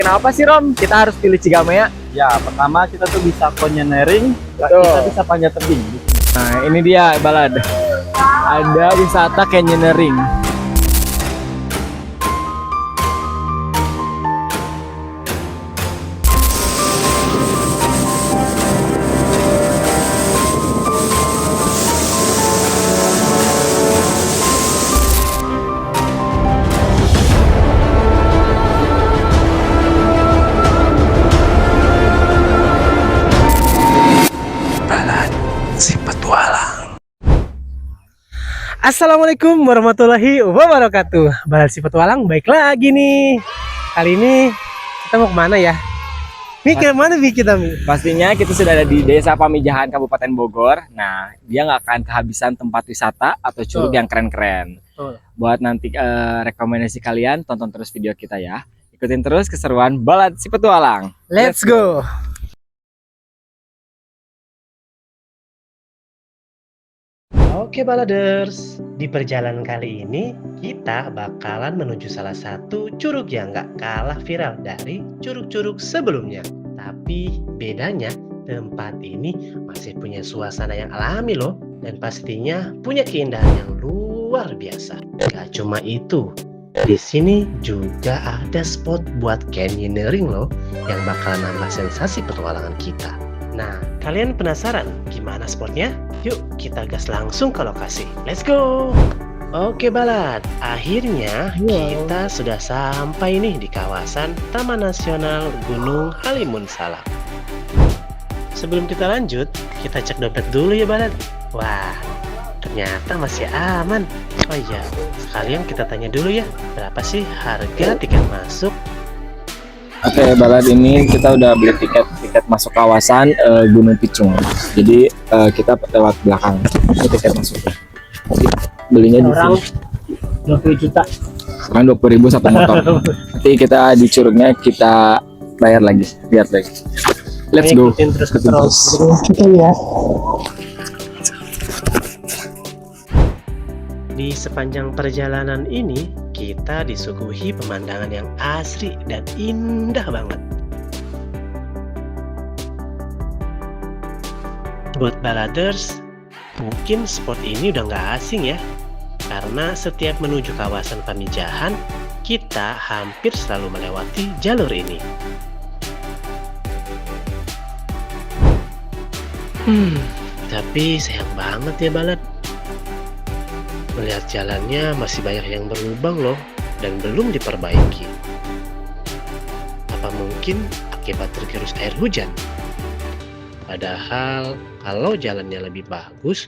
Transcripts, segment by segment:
Kenapa sih Rom kita harus pilih Cigamea? Ya, pertama kita tuh bisa canyoneering, Betul. kita bisa panjat tebing. Nah ini dia Balad, ada wisata canyoneering. Assalamualaikum warahmatullahi wabarakatuh. Balad si Petualang baik lagi nih. Kali ini kita mau kemana ya? Mi, kemana Mi kita Mi? Pastinya kita sudah ada di Desa Pamijahan Kabupaten Bogor. Nah dia nggak akan kehabisan tempat wisata atau curug yang keren-keren. Buat nanti rekomendasi kalian, tonton terus video kita ya. Ikutin terus keseruan Balad si Petualang. Let's go. Oke baladers, di perjalanan kali ini kita bakalan menuju salah satu curug yang gak kalah viral dari curug-curug sebelumnya. Tapi bedanya tempat ini masih punya suasana yang alami loh, dan pastinya punya keindahan yang luar biasa. Gak cuma itu, di sini juga ada spot buat canyoneering loh, yang bakalan nambah sensasi petualangan kita. Nah, kalian penasaran gimana spotnya? Yuk kita gas langsung ke lokasi. Let's go! Oke Balad, akhirnya kita sudah sampai nih di kawasan Taman Nasional Gunung Halimun Salak. Sebelum kita lanjut, kita cek dompet dulu ya Balad. Wah, ternyata masih aman. Oh iya, sekalian kita tanya dulu ya, berapa sih harga tiket masuk? Oke, Balad, ini kita udah beli tiket masuk kawasan Gunung Picung. Jadi kita lewat belakang. Ini tiket masuknya. Jadi, belinya di sini. 20 juta. Sekarang 20.000 satu motor. Nanti kita di curugnya kita bayar lagi. Lihat lagi. Let's go. Terus. Kita lihat. Di sepanjang perjalanan ini kita disuguhi pemandangan yang asri dan indah banget. Buat baladers, mungkin spot ini udah nggak asing ya, karena setiap menuju kawasan Pamijahan, kita hampir selalu melewati jalur ini. Tapi sayang banget ya Balad. Melihat jalannya masih banyak yang berlubang loh, dan belum diperbaiki. Apa mungkin akibat tergerus air hujan? Padahal kalau jalannya lebih bagus,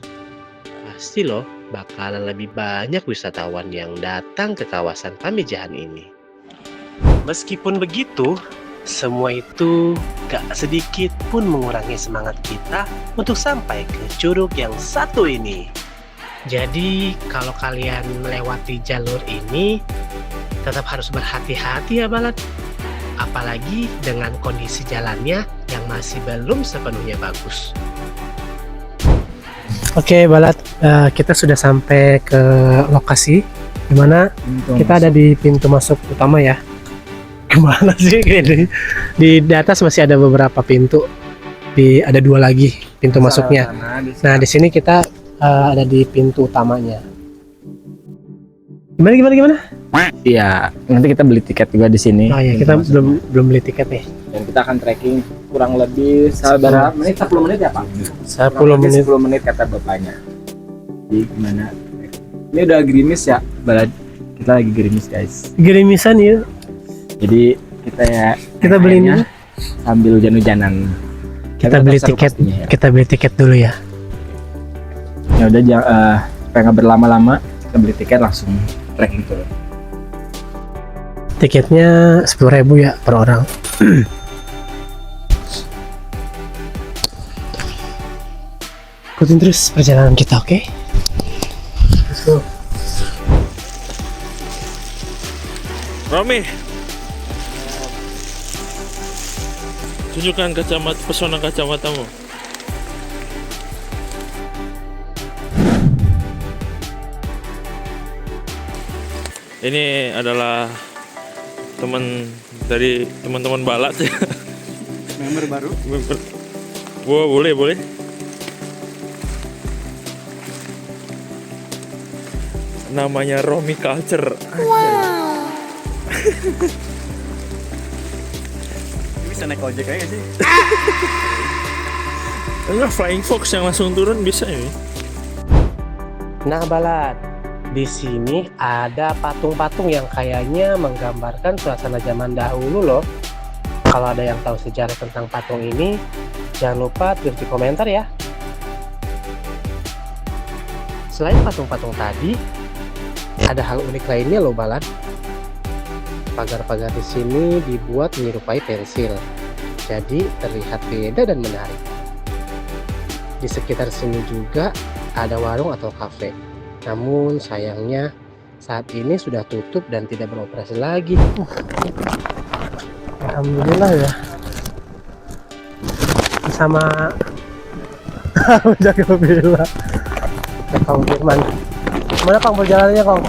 pasti loh bakalan lebih banyak wisatawan yang datang ke kawasan Pamijahan ini. Meskipun begitu, semua itu gak sedikit pun mengurangi semangat kita untuk sampai ke curug yang satu ini. Jadi kalau kalian melewati jalur ini, tetap harus berhati-hati ya Balad. Apalagi dengan kondisi jalannya yang masih belum sepenuhnya bagus. Oke Balad, kita sudah sampai ke lokasi dimana kita ada di pintu masuk utama ya. Gimana sih? Di atas masih ada beberapa pintu. Ada 2 lagi pintu masuknya. Nah di sini kita ada di pintu utamanya. Gimana? Iya, nanti kita beli tiket juga di sini. Oh iya, kita belum beli tiket nih. Dan kita akan trekking kurang lebih berapa menit? 10 menit ya Pak? 10 menit kata bapaknya. Jadi gimana? Ini udah gerimis ya, Balad. Kita lagi gerimis guys. Gerimisan ya. Jadi kita beli ini sambil hujan-hujanan. Kita beli tiket. Pastinya, ya. Kita beli tiket dulu ya. Ya udah pengen berlama-lama, kita beli tiket langsung trekking tuh. Tiketnya 10.000 ya per orang. Ikutin terus perjalanan kita, oke? Let's go. Romi, tunjukkan pesona kacamatamu. Ini adalah teman dari teman-teman balap ya. Member baru. Wah, boleh. Namanya Romi Culture. Bisa naik ojek aja sih. Enggak, Flying Fox yang langsung turun bisa ini. Nah, Balad, di sini ada patung-patung yang kayaknya menggambarkan suasana zaman dahulu loh. Kalau ada yang tahu sejarah tentang patung ini, jangan lupa tulis di komentar ya. Selain patung-patung tadi, ada hal unik lainnya loh, Balad. Pagar-pagar di sini dibuat menyerupai pensil, jadi terlihat beda dan menarik. Di sekitar sini juga ada warung atau kafe. Namun sayangnya saat ini sudah tutup dan tidak beroperasi lagi. Alhamdulillah ya. Bersama jaga bila. Kang Firman. Gimana Kang perjalanannya Kang?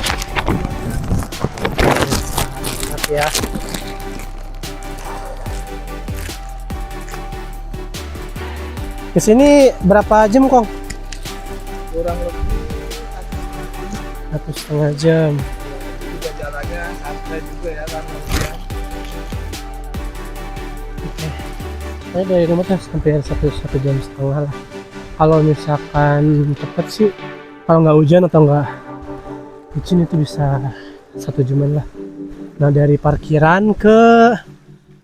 Ya. Ke sini berapa jam Kang? Kurang lebih 1,5 jam. juga jalannya santai juga ya kan. Saya dari rumah kan hampir 1,5 jam lah. Kalau misalkan cepet sih, kalau nggak hujan atau nggak licin itu bisa 1 jaman lah. Nah, dari parkiran ke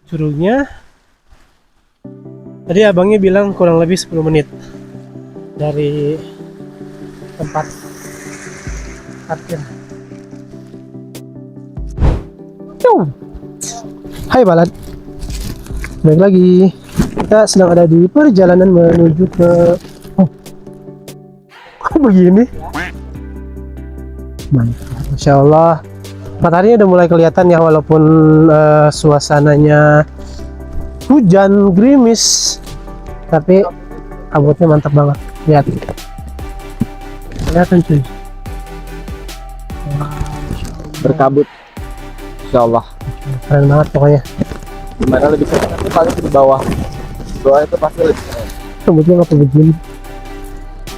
curugnya tadi abangnya bilang kurang lebih 10 menit dari tempat parkir. Hai Balad, balik lagi. Kita sedang ada di perjalanan menuju ke kok begini? Mantap, Masya Allah. Mataharinya udah mulai kelihatan ya, walaupun suasananya hujan gerimis, tapi kabutnya mantap banget. Lihat, kelihatan cuy. Berkabut. Insya Allah. Keren banget pokoknya. Gimana lebih keren tapi paling di bawah. Di bawah itu pasti lebih keren. Kabutnya nggak begini.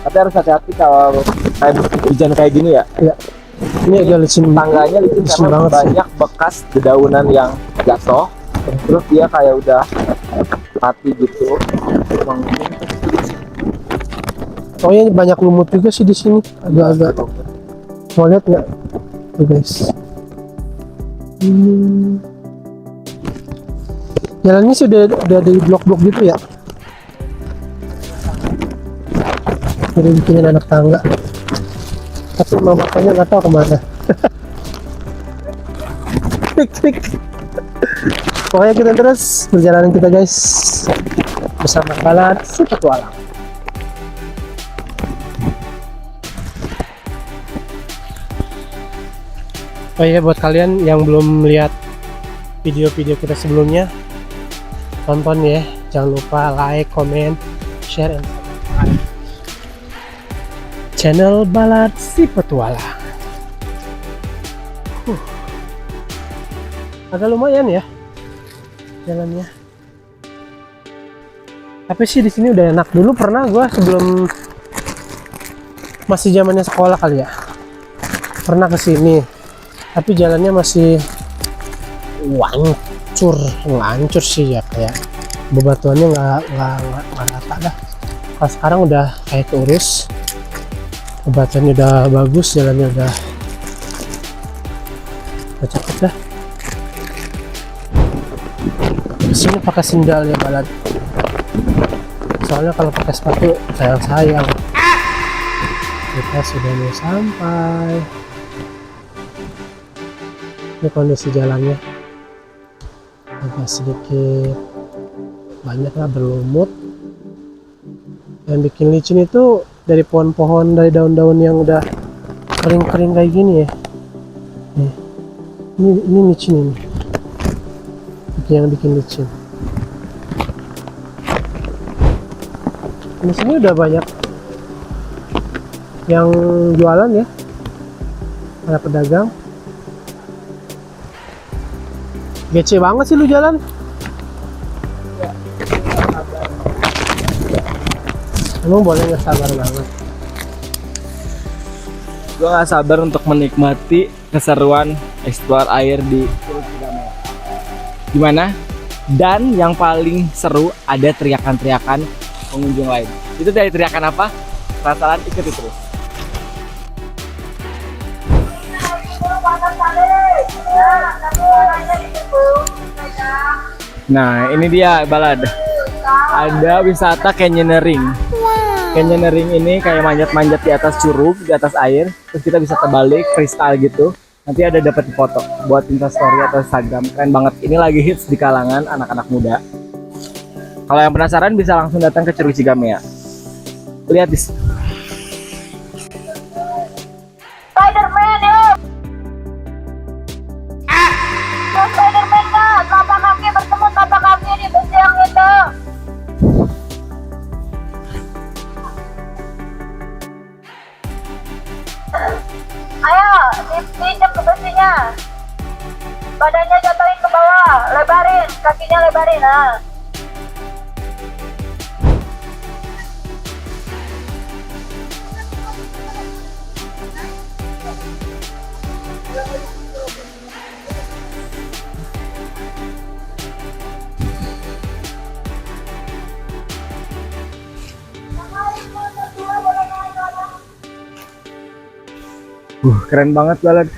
Tapi harus hati-hati kalau kayak hujan kayak gini ya. Ya, ini agak licin. Tangganya licin Licin karena banget sih. banyak bekas dedaunan yang jatuh. Terus dia kayak udah mati gitu. Emang Pokoknya banyak lumut juga sih di sini. Agak-agak. Mau lihat nggak? Tuh guys. Jalannya sih udah dari blok-blok gitu ya. Udah bikinin anak tangga. Tapi mau bapaknya nggak tahu kemana. Klik. Pokoknya kita terus perjalanan kita guys bersama Balad si Petualang. Oh iya, buat kalian yang belum lihat video-video kita sebelumnya, tonton ya. Jangan lupa like, comment, share, and subscribe channel Balad si Petualang. Agak lumayan ya jalannya. Tapi sih di sini udah enak. Dulu pernah gua sebelum masih zamannya sekolah kali ya, pernah kesini. Tapi jalannya masih hancur sih ya, kayak bebatuannya nggak rata dah. Kalau sekarang udah kayak keurus, bebatuannya udah bagus, jalannya udah cakep dah. Kesini pakai sendal ya Balad, soalnya kalau pakai sepatu sayang. Kita sudah mau sampai. Ini kondisi jalannya agak sedikit banyak lah berlumut. Yang bikin licin itu dari pohon-pohon, dari daun-daun yang udah kering-kering kayak gini ya. Nih, ini licin ini. Yang bikin licin. Di sini udah banyak yang jualan ya, ada pedagang. Gece banget sih lu jalan. Emang boleh nggak sabar banget? Gue gak sabar untuk menikmati keseruan explore air di Curug Cigamea. Gimana? Dan yang paling seru ada teriakan-teriakan pengunjung lain. Itu dari teriakan apa? Penasaran? Ikuti terus. Nah, ini dia balad. Ada wisata canyoneering. Canyoneering ini kayak manjat-manjat di atas curug, di atas air, terus kita bisa terbalik freestyle gitu. Nanti ada dapat foto buat Instastory atau Instagram. Keren banget. Ini lagi hits di kalangan anak-anak muda. Kalau yang penasaran bisa langsung datang ke Curug Cigamea. Lihat di Spiderman yuk. Spiderman kak, telapak kaki bertemu telapak kaki di bus yang itu. Ayo, diinjak ke besinya. Badannya jatuhin ke bawah, lebarin, kakinya lebarin. Nah. keren banget balad.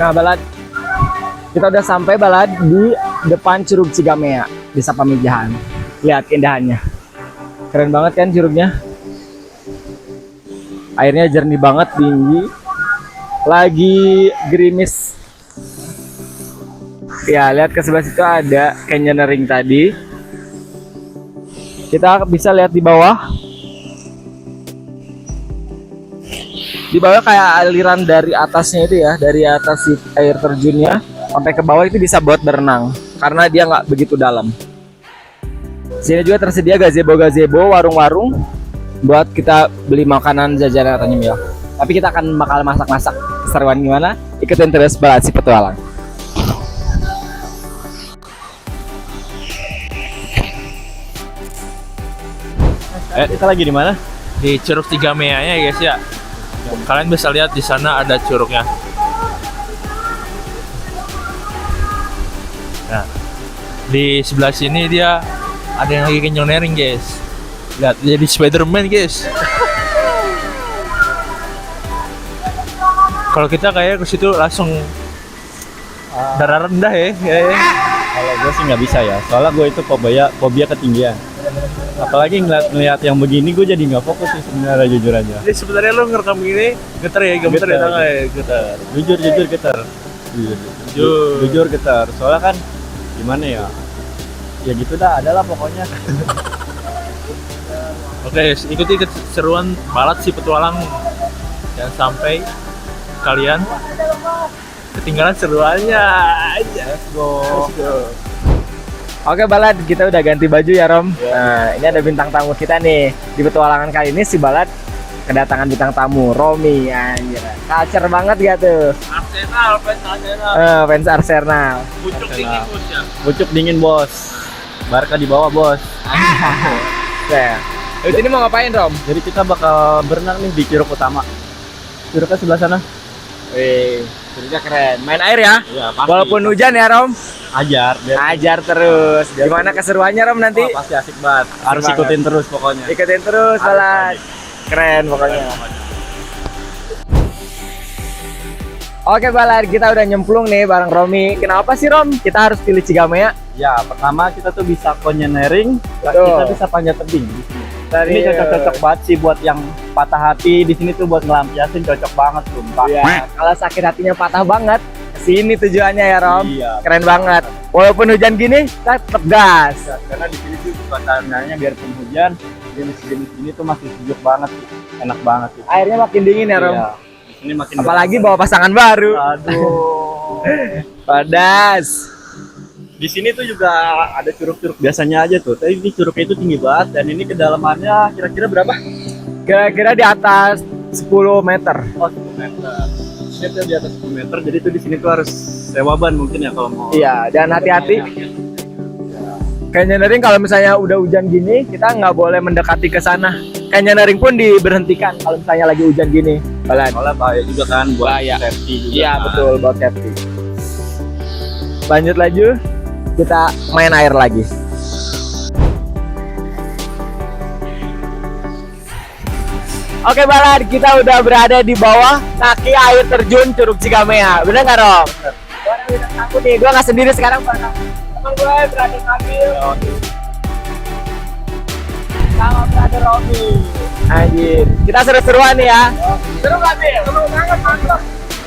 Nah balad, kita udah sampai balad di depan Curug Cigamea, Desa Pamijahan. Lihat keindahannya, keren banget kan curugnya. Airnya jernih banget, tinggi, lagi gerimis. Ya lihat ke sebelah situ ada canyoneering tadi. Kita bisa lihat di bawah. Di bawah kayak aliran dari atasnya itu ya, dari atas si air terjunnya sampai ke bawah itu bisa buat berenang karena dia nggak begitu dalam. Sini juga tersedia gazebo, warung-warung buat kita beli makanan jajanan atau nyemil. Tapi kita akan bakal masak-masak. Keseruan gimana? Ikutin terus Balad Si Petualang. Kita lagi di mana? Di Curug Cigamea ya guys ya. Kalian bisa lihat di sana ada curugnya. Nah, di sebelah sini dia ada yang lagi canyoneering guys. Lihat jadi Spiderman guys. Kalau kita kayak ke situ langsung darah rendah ya. Kalau gue sih nggak bisa ya, soalnya gue itu fobia ketinggian. Apalagi ngeliat yang begini gue jadi nggak fokus sih sebenarnya, jujur aja. Jadi sebenarnya lo ngerekam gini getar ya, gemeter ya tangan ya, getar. Jujur getar. Jujur getar. Soalnya kan gimana ya? Ya gitu dah, adalah pokoknya. Oke, ikuti keseruan Balad Si Petualang. Jangan sampai kalian ketinggalan seruannya. Let's go. Oke Balad, kita udah ganti baju ya Rom. Nah, ini ada bintang tamu kita nih. Di petualangan kali ini si Balad kedatangan bintang tamu, Romi. Anjir, culture banget gak tuh? Arsenal, fans Arsenal. Fans Arsenal. Pucuk dingin bos ya. Pucuk dingin bos. Barca di bawah bos. Nah, di sini mau ngapain Rom? Jadi kita bakal berenang nih di curug utama. Curugnya sebelah sana. Wih, curugnya keren. Main air ya? Iya, pasti. Walaupun hujan ya Rom? Ajar. Ajar terus. Gimana keseruannya Rom nanti? Wah, pasti asik banget. Harus banget. ikutin terus pokoknya. Ikutin terus Balad. Keren pokoknya. Oke Balad, kita udah nyemplung nih bareng Romi. Kenapa sih Rom kita harus pilih Cigamea? Ya, pertama kita tuh bisa canyoneering, Betul. kita bisa panjat tebing di sini. Ini cocok-cocok banget sih buat yang patah hati di sini tuh, buat ngelampiasin cocok banget sumpah. Ya, kalau sakit hatinya patah banget, Sini tujuannya ya Rom. Iya. Keren banget. Walaupun hujan gini, kita tetap gas. Karena di sini tuh suasananya biarpun hujan, jenis-jenis ini tuh masih sejuk banget sih. Enak banget sih. Airnya makin dingin ya Rom. Iya. Di sini makin Apalagi bawa pasangan baru. Aduh. Padas. Di sini tuh juga ada curug-curug biasanya aja tuh. Tapi ini curugnya itu tinggi banget dan ini kedalamannya kira-kira berapa? Kira-kira di atas 10 meter. Oh, 10 meter. Ini tuh di atas 10 meter. Jadi tuh di sini tuh harus sewa ban mungkin ya kalau mau. Iya, dan hati-hati. Canyoneering kalau misalnya udah hujan gini, kita nggak boleh mendekati ke sana. Canyoneering pun diberhentikan kalau misalnya lagi hujan gini. Balan. Soalnya bahaya juga kan buat Bahaya. safety juga. Iya kan. betul, buat safety. Lanjut lagi, kita main air lagi. Oke Balan, kita udah berada di bawah kaki air terjun Curug Cigamea. Bener nggak Rom? Gue udah takut nih, gue nggak sendiri sekarang Pak. Teman gue berada ngambil sama brother Romi. Anjir, kita seru-seruan nih ya. Seru gak Bil? Seru banget, mantap.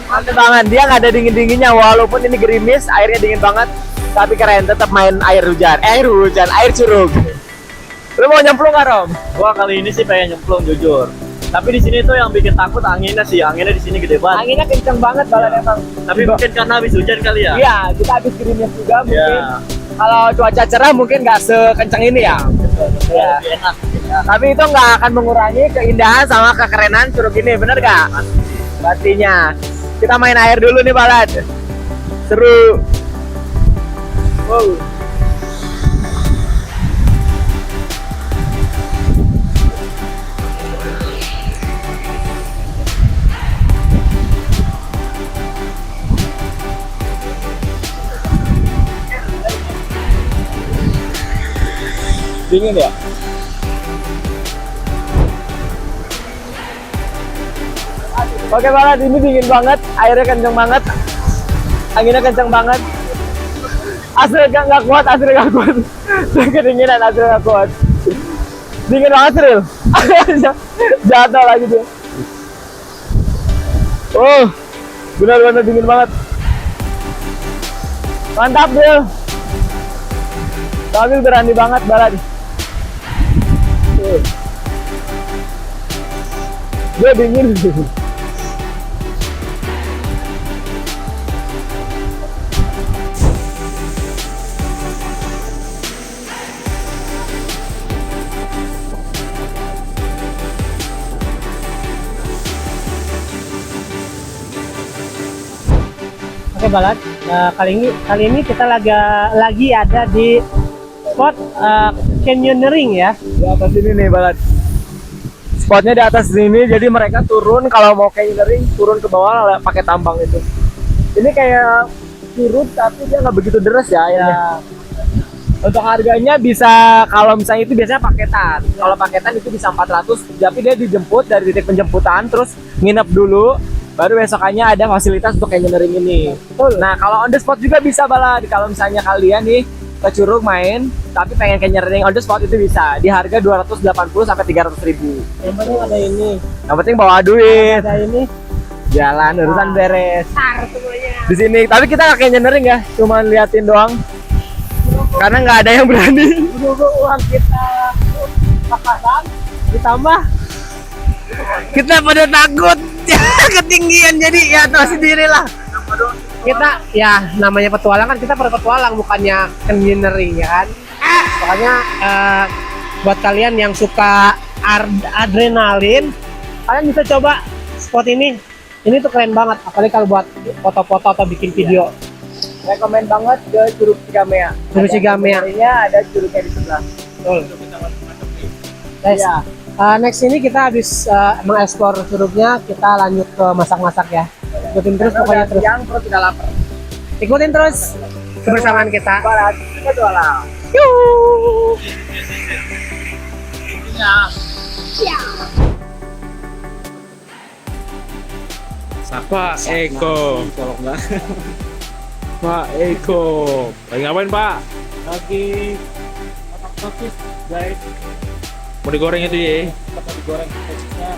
Mantep banget, dia nggak ada dingin-dinginnya walaupun ini gerimis, airnya dingin banget. Tapi keren, tetap main air hujan, air curug. Lu mau nyemplung nggak Rom? Gua kali ini sih pengen nyemplung jujur. Tapi di sini tuh yang bikin takut anginnya sih. Anginnya di sini gede banget. Anginnya kenceng banget Balan emang. Tapi mungkin karena habis hujan kali ya. Iya, kita habis gerimis juga mungkin. Iya. Kalau cuaca cerah mungkin nggak sekencang ini ya. Iya. Lebih enak. Ya. Tapi itu nggak akan mengurangi keindahan sama kekerenan curug ini, bener gak? Pastinya. Kita main air dulu nih Balan. Seru. Wow. Dingin ya? Oke Balan, ini dingin banget, airnya kenceng banget, anginnya kenceng banget. Asli nggak kuat, kedinginan asli nggak kuat. Dingin banget Ril. Jatuh lagi dia. Oh, benar-benar dingin banget. Mantap Ril. Tapi berani banget Balan. Dia dingin. Oke Balan, kali ini kita lagi ada di spot canyoneering ya. Di atas sini nih Balan. Spotnya di atas sini, jadi mereka turun kalau mau canyoneering turun ke bawah pakai tambang itu. Ini kayak curug tapi dia nggak begitu deras ya airnya. Untuk harganya bisa, kalau misalnya itu biasanya paketan. Kalau paketan itu bisa 400, tapi dia dijemput dari titik penjemputan terus nginep dulu. Baru besokannya ada fasilitas untuk canyoneering ini. Nah, kalau on the spot juga bisa Balan. Kalau misalnya kalian nih ke curug main, tapi pengen canyoneering on the spot itu bisa. Di harga 280 sampai 300 ribu. Yang penting ada ini. Yang penting bawa duit. Ada ini. Jalan urusan beres. Semuanya. Di sini, tapi kita nggak canyoneering ya, cuma liatin doang. Karena nggak ada yang berani. Dulu uang kita papasan ditambah Kita pada takut ketinggian, jadi ya tahu sendiri lah. kita ya namanya petualangan, kita berpetualang bukannya canyoneering ya kan. Makanya buat kalian yang suka adrenalin, kalian bisa coba spot ini. Ini tuh keren banget, apalagi kalau buat foto-foto atau bikin video. Rekomen banget ke Curug Cigamea. Curug Cigamea. Ada curugnya di sebelah. Betul. Guys, Iya. next ini kita habis mengeksplor curugnya, kita lanjut ke masak-masak ya. Ikutin terus pokoknya terus. Yang perut tidak lapar. Ikutin terus kebersamaan kita. Barat, kita jualan. Yuh. Pak Eko. Pak Eko. Lagi ngapain Pak? Lagi otak-otak guys. Mau digoreng itu ya? Kita digoreng teksnya.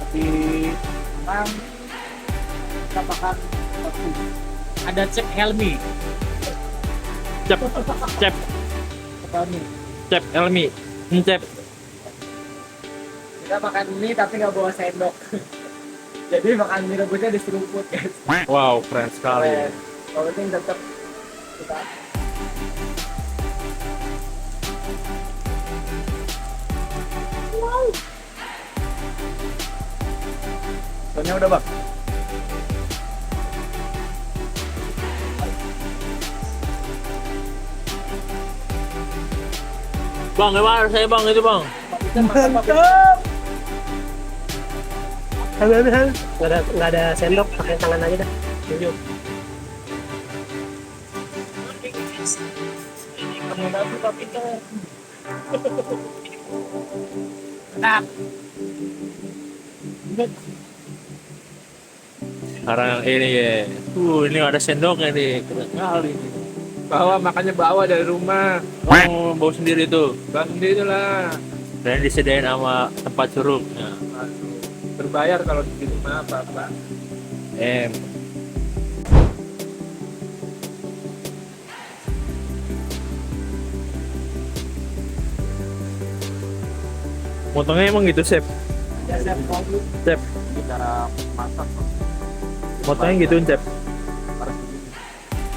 Tapi sekarang kita makan ada Cep Helmi. Cep, cep, Helmi. cep, Elmi, cep. Kita makan ini tapi nggak bawa sendok. Jadi makan mie rebusnya di seruput guys. Wow, keren sekali. Kalau penting tetap kita soalnya udah bang. Bang, gimana saya bang itu bang? Ambil, ambil. Nggak ada sendok, pakai tangan aja dah. Tunjuk. Sekarang ini ya. Ini ada sendoknya nih. Keren kali. Makanya bawa dari rumah. Oh, bawa sendiri tuh. Bawa sendiri lah. Dan disediain sama tempat curug. Nah, Berbayar kalau di rumah apa-apa. Motongnya emang gitu, Sep? Ya, Chef, Cep. cara masak Motongnya gitu, Cep.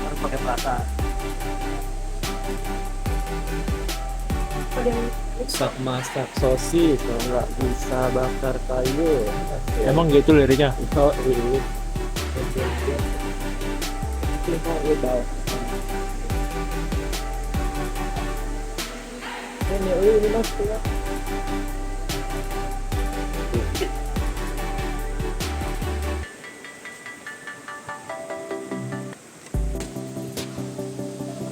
harus pakai perasa. Bisa masak sosis, kalau nggak bisa bakar kayu. Emang gitu liriknya? Oh iya. Ini mas ya.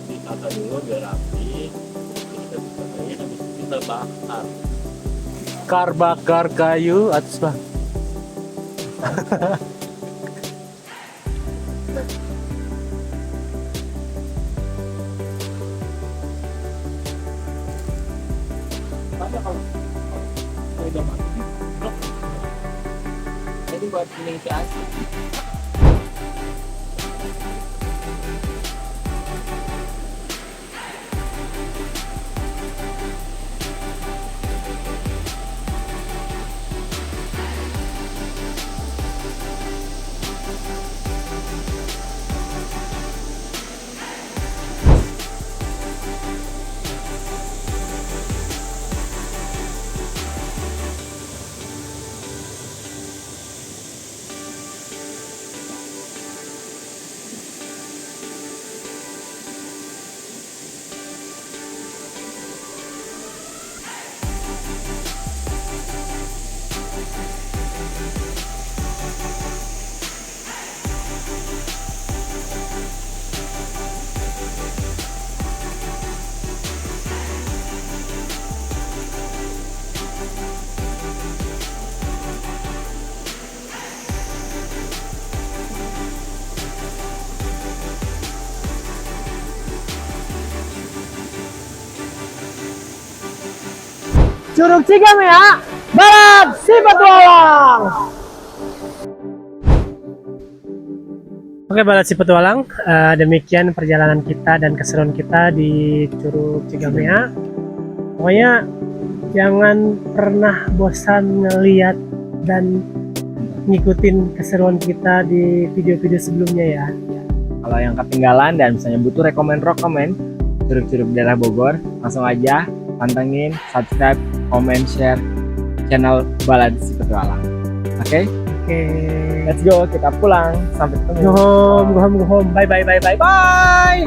Ditata dulu biar rapi. Habis itu kita bakar. Bakar kayu atas bang. Udah mati. Jadi buat Indonesia asli. Curug Cigamea, Barat si Petualang. Oke, Barat si Petualang, demikian perjalanan kita dan keseruan kita di Curug Cigamea. Pokoknya jangan pernah bosan ngeliat dan ngikutin keseruan kita di video-video sebelumnya ya. Kalau yang ketinggalan dan misalnya butuh rekomen curug-curug daerah Bogor, langsung aja pantengin, subscribe, comment, share channel Balad Si Petualang. Oke? Oke. Let's go, kita pulang. Sampai ketemu. Go home, go home, go home. Bye, bye, bye, bye, bye.